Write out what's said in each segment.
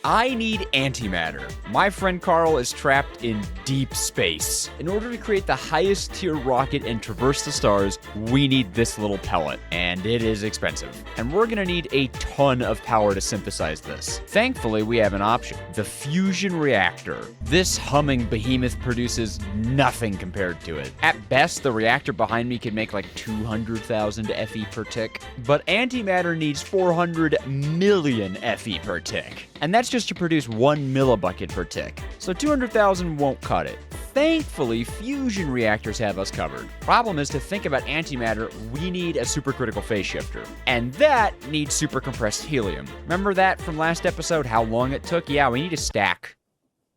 I need antimatter. My friend Carl is trapped in deep space. In order to create the highest tier rocket and traverse the stars, we need this little pellet, and it is expensive. And we're gonna need a ton of power to synthesize this. Thankfully, we have an option. The fusion reactor. This humming behemoth produces nothing compared to it. At best, the reactor behind me can make like 200,000 FE per tick, but antimatter needs 400 million FE per tick. And that's just to produce 1 millibucket per tick. So 200,000 won't cut it. Thankfully, fusion reactors have us covered. Problem is, to think about antimatter, we need a supercritical phase shifter. And that needs super compressed helium. Remember that from last episode, how long it took? Yeah, we need a stack.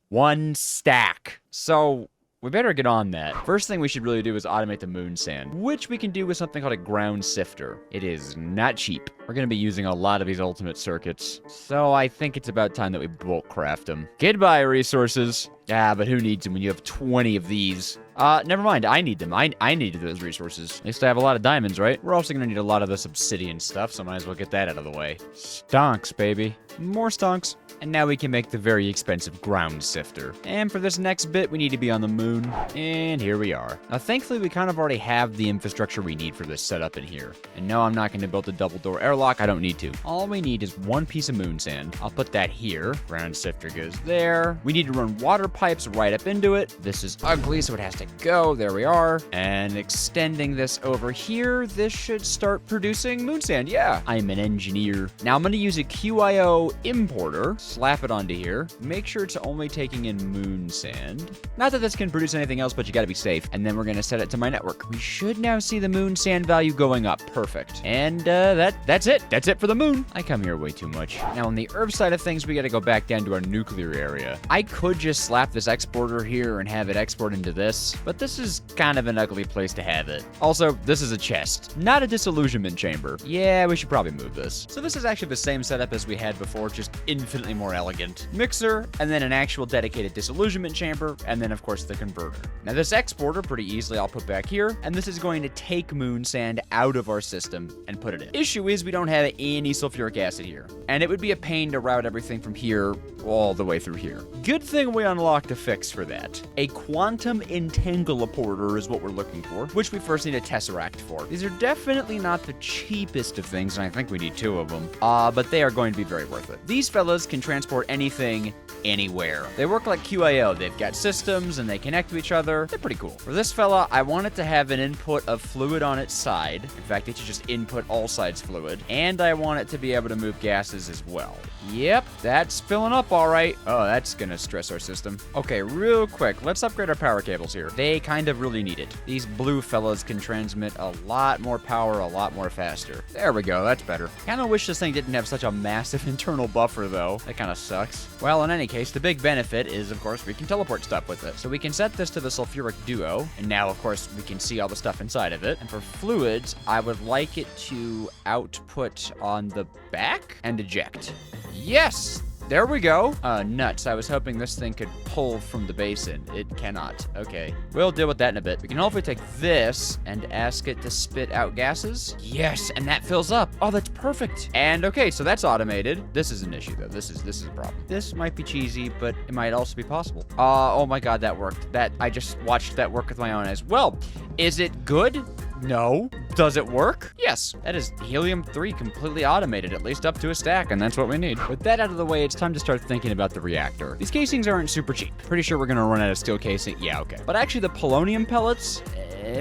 1 stack. So we better get on that. First thing we should really do is automate the moon sand, which we can do with something called a ground sifter. It is not cheap. We're going to be using a lot of these ultimate circuits, so I think it's about time that we bulk craft them. Goodbye, resources. Ah, but who needs them when you have 20 of these? Never mind, I need them. I needed those resources. At least I have a lot of diamonds, right? We're also gonna need a lot of this obsidian stuff, so might as well get that out of the way. Stonks, baby. More stonks. And now we can make the very expensive ground sifter. And for this next bit, we need to be on the moon. And here we are. Now, thankfully, we kind of already have the infrastructure we need for this setup in here. And no, I'm not gonna build a double door airlock. I don't need to. All we need is 1 piece of moon sand. I'll put that here. Ground sifter goes there. We need to run water pipes right up into it. This is ugly, so it has to go. There we are. And extending this over here, this should start producing moon sand. Yeah, I'm an engineer. Now I'm gonna use a QIO importer, slap it onto here, make sure it's only taking in moon sand. Not that this can produce anything else, but you gotta be safe. And then we're gonna set it to my network. We should now see the moon sand value going up. Perfect. And that's it. That's it for the moon. I come here way too much. Now on the Earth side of things, we gotta go back down to our nuclear area. I could just slap this exporter here and have it export into this, but this is kind of an ugly place to have it. Also, this is a chest, not a disillusionment chamber. Yeah, we should probably move this. So this is actually the same setup as we had before, just infinitely more elegant. Mixer, and then an actual dedicated disillusionment chamber, and then of course the converter. Now this exporter, pretty easily I'll put back here, and this is going to take moon sand out of our system and put it in. Issue is we don't have any sulfuric acid here, and it would be a pain to route everything from here all the way through here. Good thing we unlocked a fix for that. A quantum entangleporter is what we're looking for, which we first need a tesseract for. These are definitely not the cheapest of things, and I think we need 2 of them, but they are going to be very worth it. These fellas can transport anything, anywhere. They work like QIO. They've got systems, and they connect to each other. They're pretty cool. For this fella, I want it to have an input of fluid on its side. In fact, it should just input all sides fluid, and I want it to be able to move gases as well. Yep, that's filling up all right. Oh, that's gonna stress our system. Okay, real quick, let's upgrade our power cables here. They kind of really need it. These blue fellas can transmit a lot more power, a lot more faster. There we go, that's better. Kinda wish this thing didn't have such a massive internal buffer though. That kinda sucks. Well, in any case, the big benefit is, of course, we can teleport stuff with it. So we can set this to the sulfuric duo, and now, of course, we can see all the stuff inside of it. And for fluids, I would like it to output on the back and eject. Yes! There we go. Nuts. I was hoping this thing could pull from the basin. It cannot. Okay. We'll deal with that in a bit. We can hopefully take this and ask it to spit out gases. Yes, and that fills up. Oh, that's perfect. And okay, so that's automated. This is an issue, though. This is a problem. This might be cheesy, but it might also be possible. Oh my god, that worked. I just watched that work with my own eyes. Well, is it good? No. Does it work? Yes. That is helium-3 completely automated, at least up to a stack, and that's what we need. With that out of the way, it's time to start thinking about the reactor. These casings aren't super cheap. Pretty sure we're gonna run out of steel casing. Yeah, okay. But actually, the polonium pellets,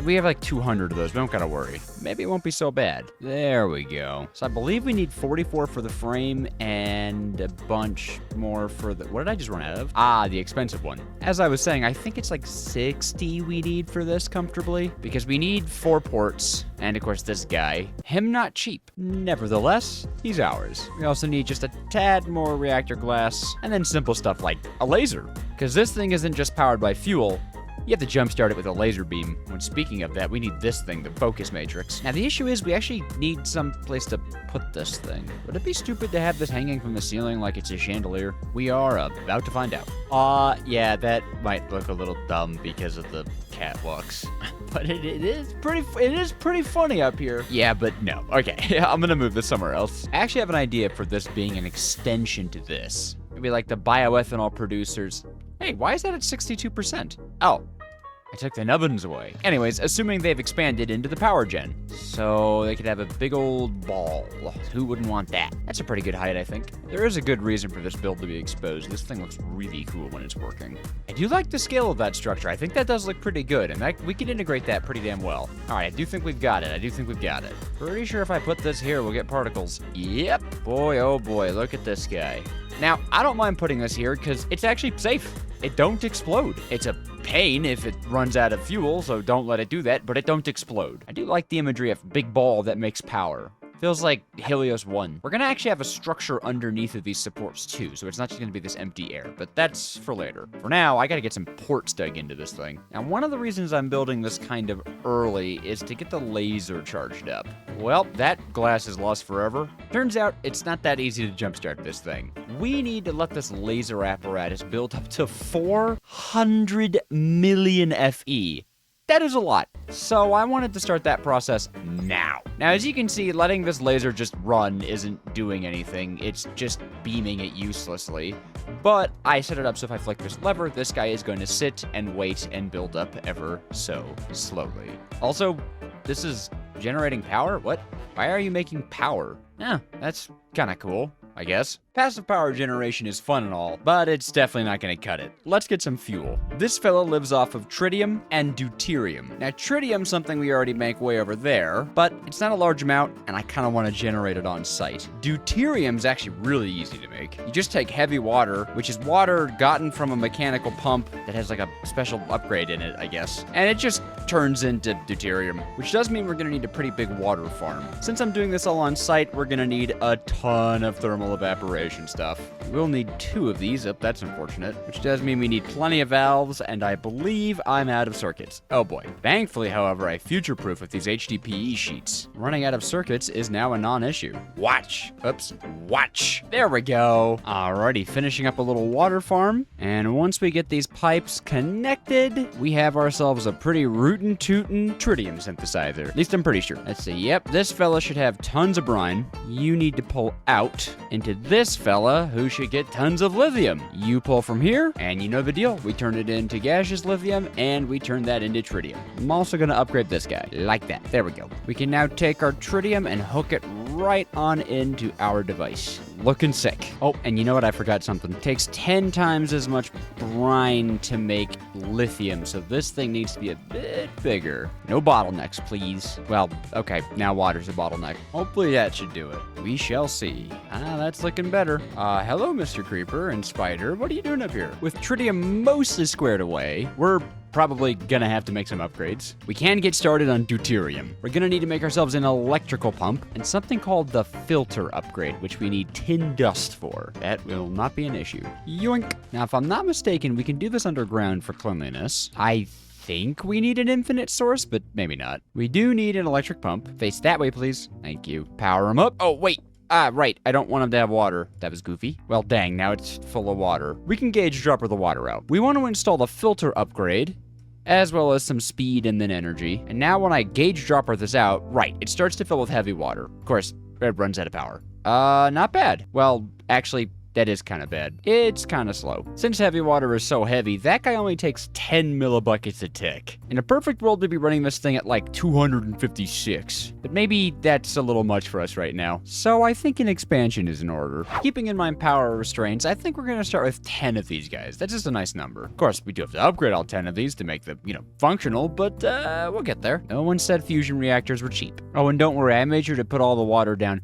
we have like 200 of those. We don't gotta worry. Maybe it won't be so bad. There we go. So I believe we need 44 for the frame and a bunch more for the... What did I just run out of? Ah, the expensive one. As I was saying, I think it's like 60 we need for this comfortably, because we need 4 ports, and of course this guy. Him not cheap. Nevertheless, he's ours. We also need just a tad more reactor glass, and then simple stuff like a laser, because this thing isn't just powered by fuel. You have to jumpstart it with a laser beam. When speaking of that, we need this thing, the focus matrix. Now the issue is we actually need some place to put this thing. Would it be stupid to have this hanging from the ceiling like it's a chandelier? We are about to find out. Yeah, that might look a little dumb because of the catwalks. But it is pretty funny up here. Yeah, but no. Okay, I'm gonna move this somewhere else. I actually have an idea for this being an extension to this. Maybe like the bioethanol producers. Hey, why is that at 62%? Oh, I took the nubbins away. Anyways, assuming they've expanded into the power gen. So they could have a big old ball. Who wouldn't want that? That's a pretty good height, I think. There is a good reason for this build to be exposed. This thing looks really cool when it's working. I do like the scale of that structure. I think that does look pretty good, and we can integrate that pretty damn well. All right, I do think we've got it. Pretty sure if I put this here, we'll get particles. Yep. Boy, oh boy, look at this guy. Now, I don't mind putting this here because it's actually safe. It don't explode. It's a pain if it runs out of fuel, so don't let it do that, but it don't explode. I do like the imagery of big ball that makes power. Feels like Helios 1. We're gonna actually have a structure underneath of these supports too, so it's not just gonna be this empty air, but that's for later. For now, I gotta get some ports dug into this thing. Now, one of the reasons I'm building this kind of early is to get the laser charged up. Well, that glass is lost forever. Turns out, it's not that easy to jumpstart this thing. We need to let this laser apparatus build up to 400 million FE. That is a lot. So I wanted to start that process now. Now, as you can see, letting this laser just run isn't doing anything. It's just beaming it uselessly. But I set it up so if I flick this lever, this guy is going to sit and wait and build up ever so slowly. Also, this is generating power? What? Why are you making power? Yeah, that's kind of cool, I guess. Passive power generation is fun and all, but it's definitely not going to cut it. Let's get some fuel. This fella lives off of tritium and deuterium. Now, tritium's something we already make way over there, but it's not a large amount, and I kind of want to generate it on site. Deuterium's actually really easy to make. You just take heavy water, which is water gotten from a mechanical pump that has like a special upgrade in it, I guess, and it just turns into deuterium, which does mean we're going to need a pretty big water farm. Since I'm doing this all on site, we're going to need a ton of thermal evaporation stuff. We'll need 2 of these. Oh, that's unfortunate. Which does mean we need plenty of valves, and I believe I'm out of circuits. Oh boy. Thankfully, however, I future-proof with these HDPE sheets. Running out of circuits is now a non-issue. Watch. Oops. Watch. There we go. Alrighty, finishing up a little water farm. And once we get these pipes connected, we have ourselves a pretty rootin' tritium synthesizer. At least I'm pretty sure. Let's see. Yep, this fella should have tons of brine. You need to pull out into this fella who should get tons of lithium. You pull from here, and you know the deal. We turn it into gaseous lithium, and we turn that into tritium. I'm also going to upgrade this guy, like that. There we go. We can now take our tritium and hook it right on into our device. Looking sick. Oh, and you know what? I forgot something. It takes 10 times as much brine to make lithium, so this thing needs to be a bit bigger. No bottlenecks, please. Well, okay, now water's a bottleneck. Hopefully that should do it. We shall see. That's looking better. Hello, Mr. Creeper and Spider. What are you doing up here? With tritium mostly squared away, we're probably gonna have to make some upgrades. We can get started on deuterium. We're gonna need to make ourselves an electrical pump and something called the filter upgrade, which we need tin dust for. That will not be an issue. Yoink. Now, if I'm not mistaken, we can do this underground for cleanliness. I think we need an infinite source, but maybe not. We do need an electric pump. Face that way, please. Thank you. Power them up. Oh, wait. Right. I don't want them to have water. That was goofy. Well, dang. Now it's full of water. We can gauge dropper the water out. We want to install the filter upgrade, as well as some speed and then energy. And now when I gauge dropper this out, right, it starts to fill with heavy water. Of course, it runs out of power. Not bad. Well, actually, that is kind of bad. It's kind of slow. Since heavy water is so heavy, that guy only takes 10 millibuckets a tick. In a perfect world, we'd be running this thing at like 256. But maybe that's a little much for us right now. So I think an expansion is in order. Keeping in mind power restraints, I think we're going to start with 10 of these guys. That's just a nice number. Of course, we do have to upgrade all 10 of these to make them, functional, but we'll get there. No one said fusion reactors were cheap. Oh, and don't worry, I made sure to put all the water down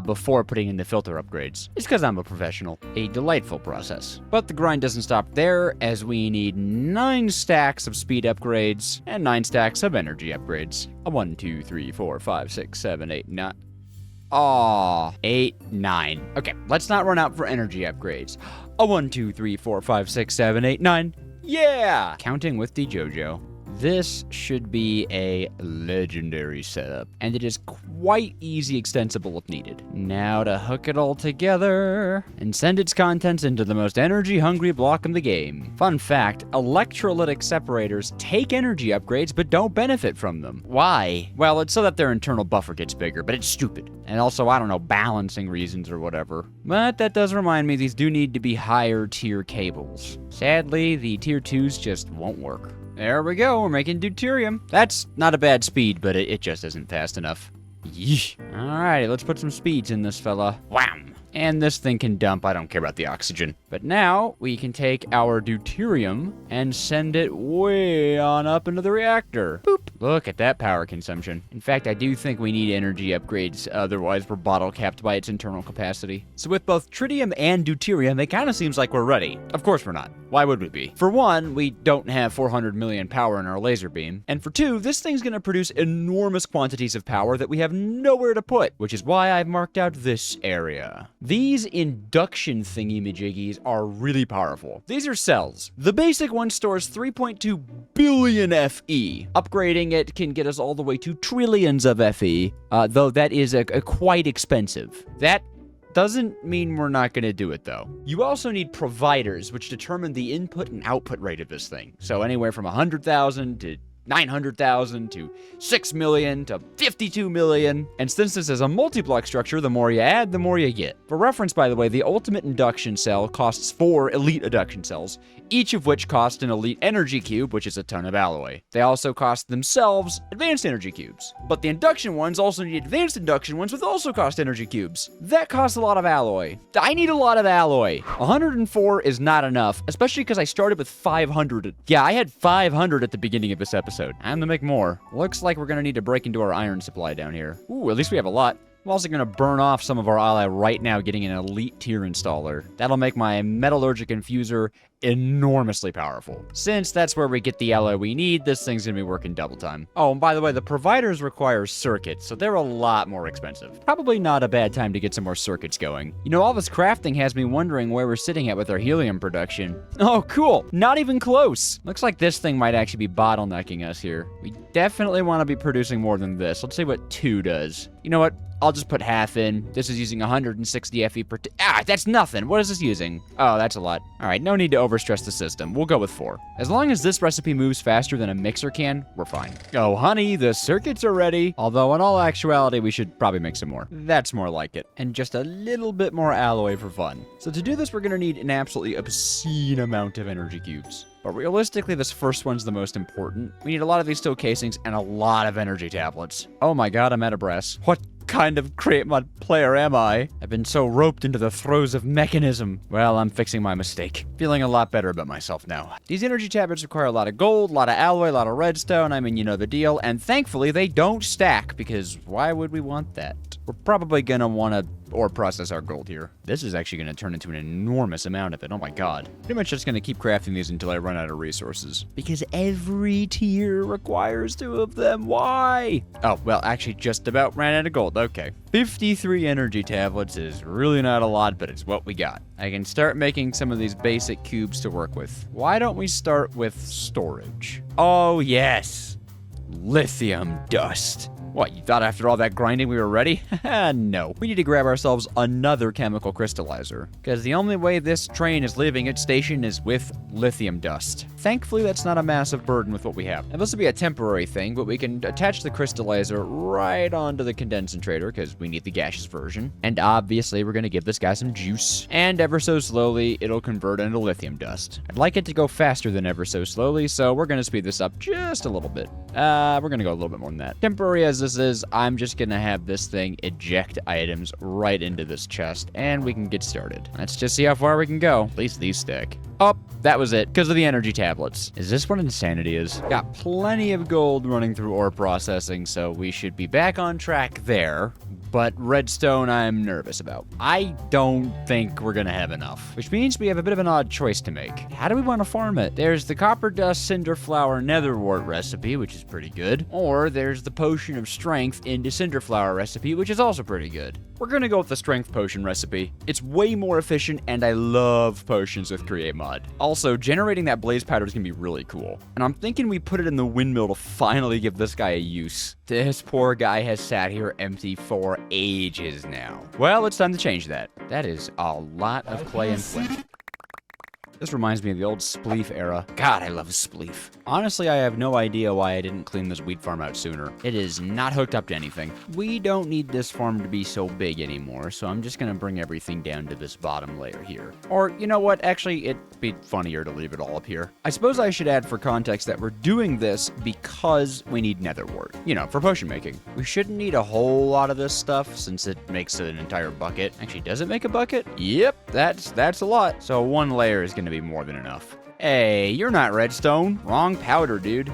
before putting in the filter upgrades. It's because I'm a professional. A delightful process. But the grind doesn't stop there, as we need 9 stacks of speed upgrades and 9 stacks of energy upgrades. 1, 2, 3, 4, 5, 6, 7, 8, 9. Aw, 8, 9. Okay, let's not run out for energy upgrades. 1, 2, 3, 4, 5, 6, 7, 8, 9. Yeah! Counting with Dejojo. This should be a legendary setup, and it is quite easy extensible if needed. Now to hook it all together and send its contents into the most energy-hungry block in the game. Fun fact, electrolytic separators take energy upgrades but don't benefit from them. Why? Well, it's so that their internal buffer gets bigger, but it's stupid. And also, I don't know, balancing reasons or whatever. But that does remind me these do need to be higher tier cables. Sadly, the tier 2s just won't work. There we go, we're making deuterium. That's not a bad speed, but it just isn't fast enough. Yeesh. Alright, let's put some speeds in this fella. Wham! And this thing can dump, I don't care about the oxygen. But now, we can take our deuterium and send it way on up into the reactor. Boop! Look at that power consumption. In fact, I do think we need energy upgrades, otherwise we're bottle capped by its internal capacity. So with both tritium and deuterium, it kind of seems like we're ready. Of course we're not. Why would we be? For one, we don't have 400 million power in our laser beam. And for two, this thing's gonna produce enormous quantities of power that we have nowhere to put, which is why I've marked out this area. These induction thingy-majiggies are really powerful. These are cells. The basic one stores 3.2 billion FE. Upgrading it can get us all the way to trillions of FE, though that is a quite expensive. That doesn't mean we're not going to do it, though. You also need providers, which determine the input and output rate of this thing. So anywhere from 100,000 to 900,000 to 6 million to 52 million. And since this is a multi-block structure, the more you add, the more you get. For reference, by the way, the ultimate induction cell costs 4 elite induction cells, each of which cost an elite energy cube, which is a ton of alloy. They also cost themselves advanced energy cubes. But the induction ones also need advanced induction ones, which also cost energy cubes. That costs a lot of alloy. I need a lot of alloy. 104 is not enough, especially because I started with 500. Yeah, I had 500 at the beginning of this episode. I'm gonna make more. Looks like we're gonna need to break into our iron supply down here. Ooh, at least we have a lot. I'm also gonna burn off some of our ally right now getting an elite tier installer. That'll make my metallurgic infuser enormously powerful. Since that's where we get the alloy we need, this thing's gonna be working double time. Oh, and by the way, the providers require circuits, so they're a lot more expensive. Probably not a bad time to get some more circuits going. You know, all this crafting has me wondering where we're sitting at with our helium production. Oh, cool. Not even close. Looks like this thing might actually be bottlenecking us here. We definitely want to be producing more than this. Let's see what 2 does. You know what? I'll just put half in. This is using 160 FE per that's nothing. What is this using? Oh, that's a lot. All right, no need to overstress the system. We'll go with 4. As long as this recipe moves faster than a mixer can, we're fine. Oh, honey, the circuits are ready. Although in all actuality, we should probably make some more. That's more like it. And just a little bit more alloy for fun. So to do this, we're gonna need an absolutely obscene amount of energy cubes. But realistically, this first one's the most important. We need a lot of these steel casings and a lot of energy tablets. Oh my god, I'm out of brass. What kind of Create Mod player am I? I've been so roped into the throes of Mekanism. Well, I'm fixing my mistake. Feeling a lot better about myself now. These energy tablets require a lot of gold, a lot of alloy, a lot of redstone. I mean, you know the deal. And thankfully, they don't stack, because why would we want that? We're probably gonna want to ore process our gold here. This is actually gonna turn into an enormous amount of it. Oh my god. Pretty much just gonna keep crafting these until I run out of resources. Because every tier requires 2 of them. Why? Oh, well, actually just about ran out of gold. Okay. 53 energy tablets is really not a lot, but it's what we got. I can start making some of these basic cubes to work with. Why don't we start with storage? Oh, yes. Lithium dust. What, you thought after all that grinding we were ready? No. We need to grab ourselves another chemical crystallizer, because the only way this train is leaving its station is with lithium dust. Thankfully, that's not a massive burden with what we have. And this will be a temporary thing, but we can attach the crystallizer right onto the condensator, because we need the gaseous version. And obviously, we're going to give this guy some juice. And ever so slowly, it'll convert into lithium dust. I'd like it to go faster than ever so slowly, so we're going to speed this up just a little bit. We're going to go a little bit more than that. Temporary as this is, I'm just going to have this thing eject items right into this chest, and we can get started. Let's just see how far we can go. At least these stick. Oh, that was it, because of the energy tablets. Is this what insanity is? Got plenty of gold running through ore processing, so we should be back on track there. But redstone, I'm nervous about. I don't think we're gonna have enough, which means we have a bit of an odd choice to make. How do we want to farm it? There's the copper dust, cinder flour, nether wart recipe, which is pretty good. Or there's the potion of strength into cinder flour recipe, which is also pretty good. We're gonna go with the strength potion recipe. It's way more efficient, and I love potions with Create Mod. Also, generating that blaze powder is gonna be really cool. And I'm thinking we put it in the windmill to finally give this guy a use. This poor guy has sat here empty for ages now. Well, it's time to change that. That is a lot of clay and flint. This reminds me of the old spleef era. God, I love spleef. Honestly, I have no idea why I didn't clean this wheat farm out sooner. It is not hooked up to anything. We don't need this farm to be so big anymore, so I'm just gonna bring everything down to this bottom layer here. Or, you know what? Actually, it'd be funnier to leave it all up here. I suppose I should add for context that we're doing this because we need nether wart. You know, for potion making. We shouldn't need a whole lot of this stuff since it makes an entire bucket. Actually, does it make a bucket? Yep, that's a lot. So one layer is gonna be more than enough. Hey, you're not redstone. Wrong powder, dude.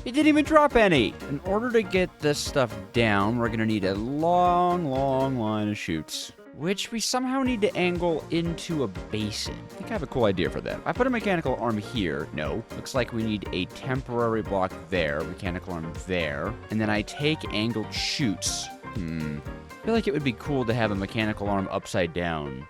It didn't even drop any. In order to get this stuff down, we're gonna need a long line of chutes, which we somehow need to angle into a basin. I think I have a cool idea for that. I put a mechanical arm here. No. Looks like we need a temporary block there, mechanical arm there, and then I take angled chutes. I feel like it would be cool to have a mechanical arm upside down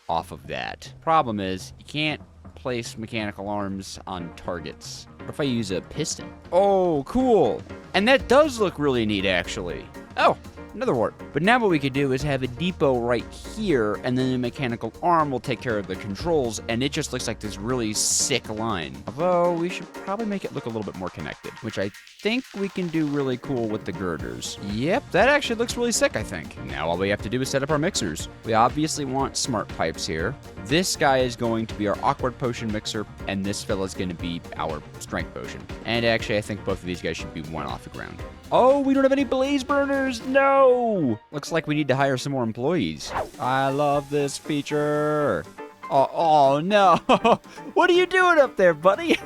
off of that. Problem is, you can't place mechanical arms on targets. What if I use a piston? Oh, cool. And that does look really neat, actually. Oh, another warp. But now what we could do is have a depot right here, and then the mechanical arm will take care of the controls, and it just looks like this really sick line. Although, we should probably make it look a little bit more connected, which I think we can do really cool with the girders. Yep, that actually looks really sick, I think. Now all we have to do is set up our mixers. We obviously want smart pipes here. This guy is going to be our awkward potion mixer, and this fella's going to be our strength potion. And actually, I think both of these guys should be one off the ground. Oh, we don't have any blaze burners. No! Looks like we need to hire some more employees. I love this feature. Oh no. What are you doing up there, buddy?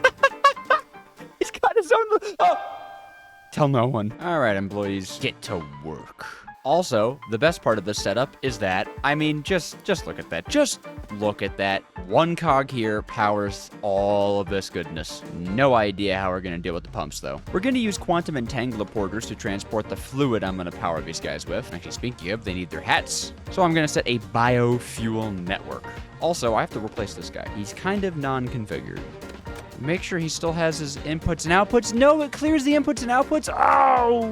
He's got his own... Oh! Tell no one. All right, employees, get to work. Also, the best part of this setup is that, I mean, just look at that. Just look at that. One cog here powers all of this goodness. No idea how we're going to deal with the pumps, though. We're going to use quantum entangleporters to transport the fluid I'm going to power these guys with. Actually, speaking of, they need their hats. So I'm going to set a biofuel network. Also, I have to replace this guy. He's kind of non-configured. Make sure he still has his inputs and outputs. No, it clears the inputs and outputs. Oh,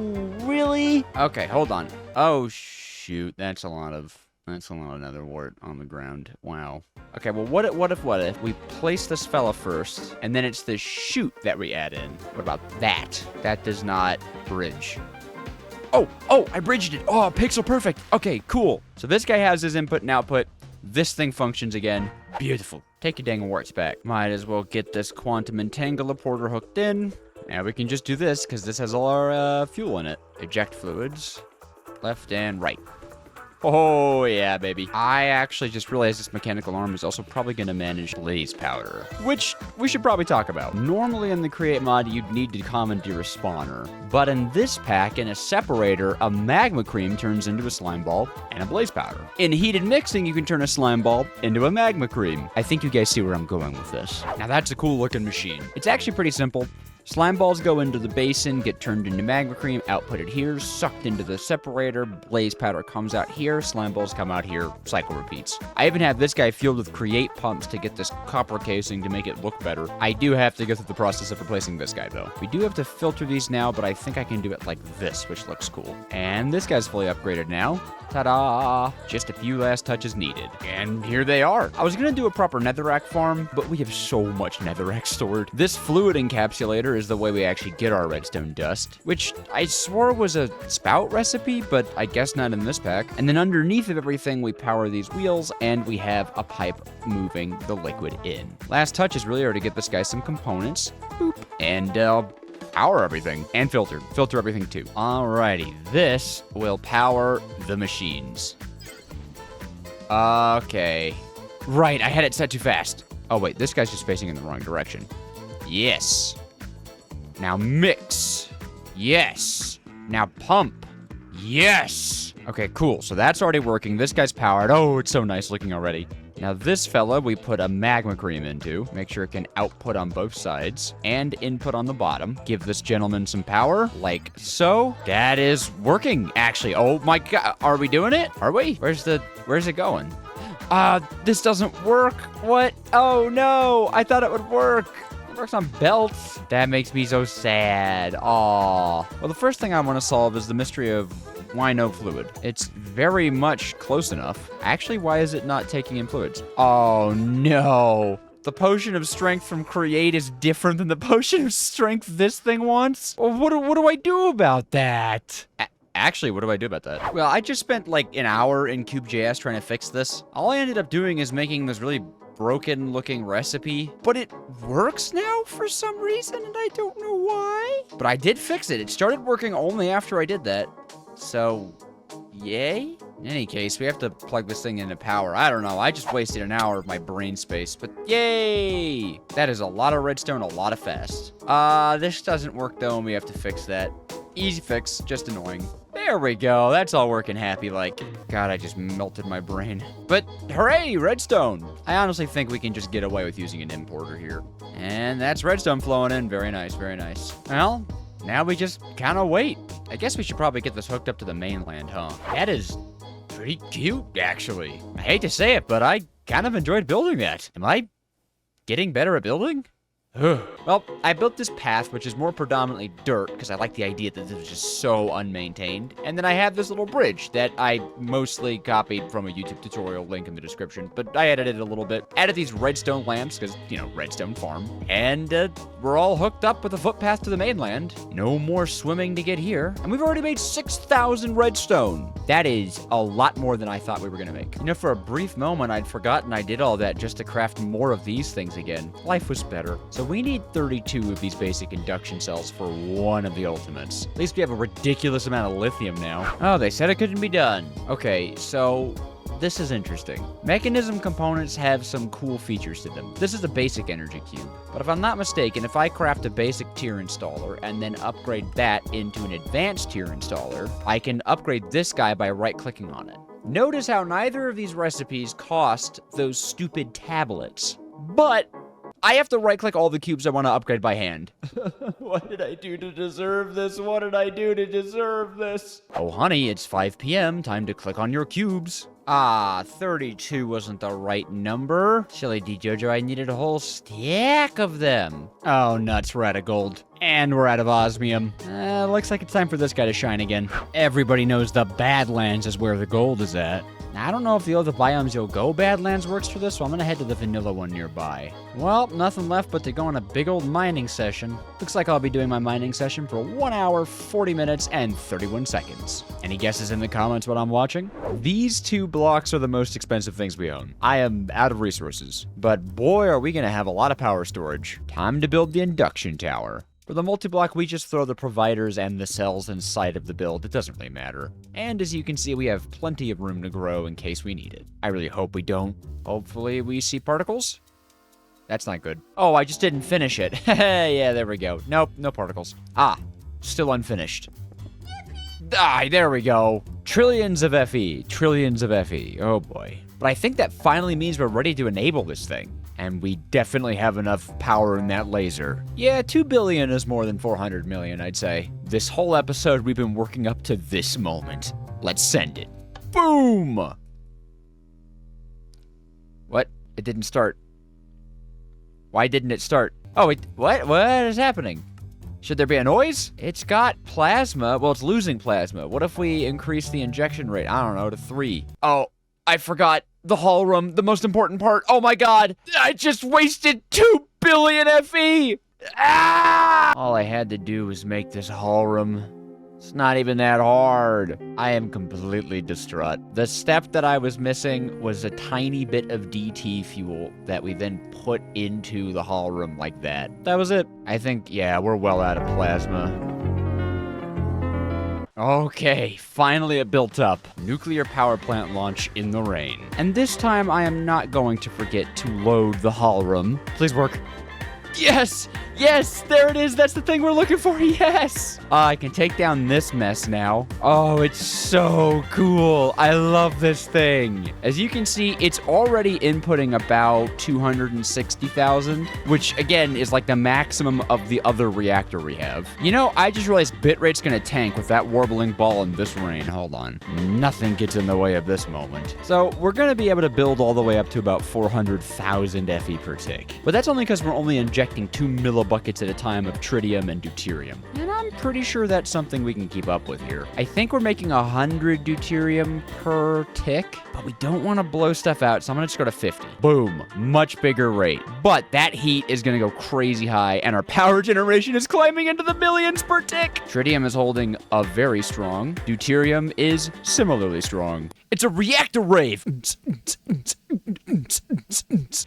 really? Okay, hold on. Oh, shoot. That's a lot of nether wart on the ground. Wow. Okay, well, what if we place this fella first, and then it's the chute that we add in? What about that? That does not bridge. Oh, I bridged it. Oh, pixel perfect. Okay, cool. So this guy has his input and output. This thing functions again. Beautiful. Take your dang warts back. Might as well get this quantum entangleporter hooked in. Now we can just do this, because this has all our fuel in it. Eject fluids. Left and right. Oh, yeah, baby. I actually just realized this mechanical arm is also probably going to manage blaze powder, which we should probably talk about. Normally in the Create mod, you'd need to commandeer a spawner. But in this pack, in a separator, a magma cream turns into a slime ball and a blaze powder. In heated mixing, you can turn a slime ball into a magma cream. I think you guys see where I'm going with this. Now that's a cool looking machine. It's actually pretty simple. Slime balls go into the basin, get turned into magma cream, outputted here, sucked into the separator, blaze powder comes out here, slime balls come out here, cycle repeats. I even have this guy filled with create pumps to get this copper casing to make it look better. I do have to go through the process of replacing this guy though. We do have to filter these now, but I think I can do it like this, which looks cool. And this guy's fully upgraded now. Ta-da! Just a few last touches needed. And here they are. I was gonna do a proper netherrack farm, but we have so much netherrack stored. This fluid encapsulator is the way we actually get our redstone dust, which I swore was a spout recipe, but I guess not in this pack. And then underneath of everything, we power these wheels, and we have a pipe moving the liquid in. Last touches really are to get this guy some components. Boop. And, power everything. And filter everything too. Alrighty, this will power the machines. Okay. Right, I had it set too fast. Oh wait, this guy's just facing in the wrong direction. Yes. Now mix. Yes. Now pump. Yes. Okay, cool. So that's already working. This guy's powered. Oh, it's so nice looking already. Now this fella we put a magma cream into. Make sure it can output on both sides and input on the bottom. Give this gentleman some power, like so. That is working, actually. Oh my god, are we doing it? Are we? Where's it going? This doesn't work. What? Oh no, I thought it would work. It works on belts. That makes me so sad. Aw. Well, the first thing I want to solve is the mystery of why no fluid. It's very much close enough. Actually, why is it not taking in fluids? Oh no. The potion of strength from Create is different than the potion of strength this thing wants? Well, what do I do about that? Actually, what do I do about that? Well, I just spent like an hour in Cube.js trying to fix this. All I ended up doing is making this really broken looking recipe, but it works now for some reason, and I don't know why. But I did fix it. It started working only after I did that. So, yay? In any case, we have to plug this thing into power. I don't know. I just wasted an hour of my brain space, but yay! That is a lot of redstone, a lot of fast. This doesn't work though, and we have to fix that. Easy fix, just annoying. There we go. That's all working happy like. God, I just melted my brain. But hooray, redstone. I honestly think we can just get away with using an importer here. And that's redstone flowing in. Very nice, very nice. Well, now we just kind of wait. I guess we should probably get this hooked up to the mainland, huh? That is pretty cute, actually. I hate to say it, but I kind of enjoyed building that. Am I getting better at building? Well, I built this path, which is more predominantly dirt, because I like the idea that this was just so unmaintained. And then I have this little bridge that I mostly copied from a YouTube tutorial, link in the description, but I edited it a little bit. Added these redstone lamps, because, you know, redstone farm. And we're all hooked up with a footpath to the mainland. No more swimming to get here. And we've already made 6,000 redstone. That is a lot more than I thought we were going to make. You know, for a brief moment, I'd forgotten I did all that just to craft more of these things again. Life was better. So we need 32 of these basic induction cells for one of the ultimates. At least we have a ridiculous amount of lithium now. Oh, they said it couldn't be done. Okay, so this is interesting. Mekanism components have some cool features to them. This is a basic energy cube. But if I'm not mistaken, if I craft a basic tier installer and then upgrade that into an advanced tier installer, I can upgrade this guy by right-clicking on it. Notice how neither of these recipes cost those stupid tablets. But I have to right-click all the cubes I want to upgrade by hand. What did I do to deserve this? What did I do to deserve this? Oh, honey, it's 5 p.m. Time to click on your cubes. 32 wasn't the right number. Silly Dejojo, I needed a whole stack of them. Oh, nuts, we're out of gold. And we're out of osmium. Looks like it's time for this guy to shine again. Everybody knows the Badlands is where the gold is at. Now, I don't know if the other biomes you'll go Badlands works for this, so I'm gonna head to the vanilla one nearby. Well, nothing left but to go on a big old mining session. Looks like I'll be doing my mining session for 1 hour, 40 minutes, and 31 seconds. Any guesses in the comments what I'm watching? These 2 blocks are the most expensive things we own. I am out of resources, but boy, are we gonna have a lot of power storage. Time to build the induction tower. For the multi-block, we just throw the providers and the cells inside of the build. It doesn't really matter. And as you can see, we have plenty of room to grow in case we need it. I really hope we don't. Hopefully we see particles. That's not good. Oh, I just didn't finish it. Yeah, there we go. Nope, no particles. Still unfinished. There we go. Trillions of FE. Trillions of FE. Oh boy. But I think that finally means we're ready to enable this thing. And we definitely have enough power in that laser. Yeah, 2 billion is more than 400 million, I'd say. This whole episode, we've been working up to this moment. Let's send it. Boom! What? It didn't start. Why didn't it start? Oh, what? What is happening? Should there be a noise? It's got plasma. Well, it's losing plasma. What if we increase the injection rate? I don't know, to 3. Oh, I forgot. The hall room, the most important part. Oh my god, I just wasted 2 billion FE! All I had to do was make this hall room. It's not even that hard. I am completely distraught. The step that I was missing was a tiny bit of DT fuel that we then put into the hall room like that. That was it. I think, yeah, we're well out of plasma. Okay, finally it built up. Nuclear power plant launch in the rain. And this time I am not going to forget to load the hall room. Please work. Yes! Yes, there it is. That's the thing we're looking for. Yes. I can take down this mess now. Oh, it's so cool. I love this thing. As you can see, it's already inputting about 260,000, which again is like the maximum of the other reactor we have. You know, I just realized bitrate's gonna tank with that warbling ball in this rain. Hold on. Nothing gets in the way of this moment. So we're gonna be able to build all the way up to about 400,000 FE per tick. But that's only because we're only injecting 2 millibuckets at a time of tritium and deuterium. And I'm pretty sure that's something we can keep up with here. I think we're making 100 deuterium per tick, but we don't want to blow stuff out, so I'm gonna just go to 50. Boom, much bigger rate. But that heat is gonna go crazy high, and our power generation is climbing into the millions per tick. Tritium is holding a very strong. Deuterium is similarly strong. It's a reactor rave.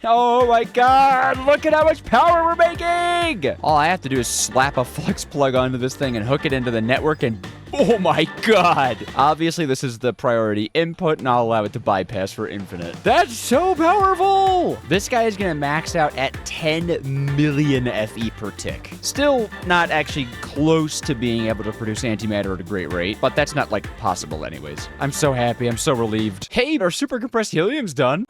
Oh my god, look at how much power we're making! All I have to do is slap a flex plug onto this thing and hook it into the network and oh my god! Obviously, this is the priority input, and I'll allow it to bypass for infinite. That's so powerful! This guy is gonna max out at 10 million FE per tick. Still not actually close to being able to produce antimatter at a great rate, but that's not, like, possible anyways. I'm so happy, I'm so relieved. Hey, our super compressed helium's done.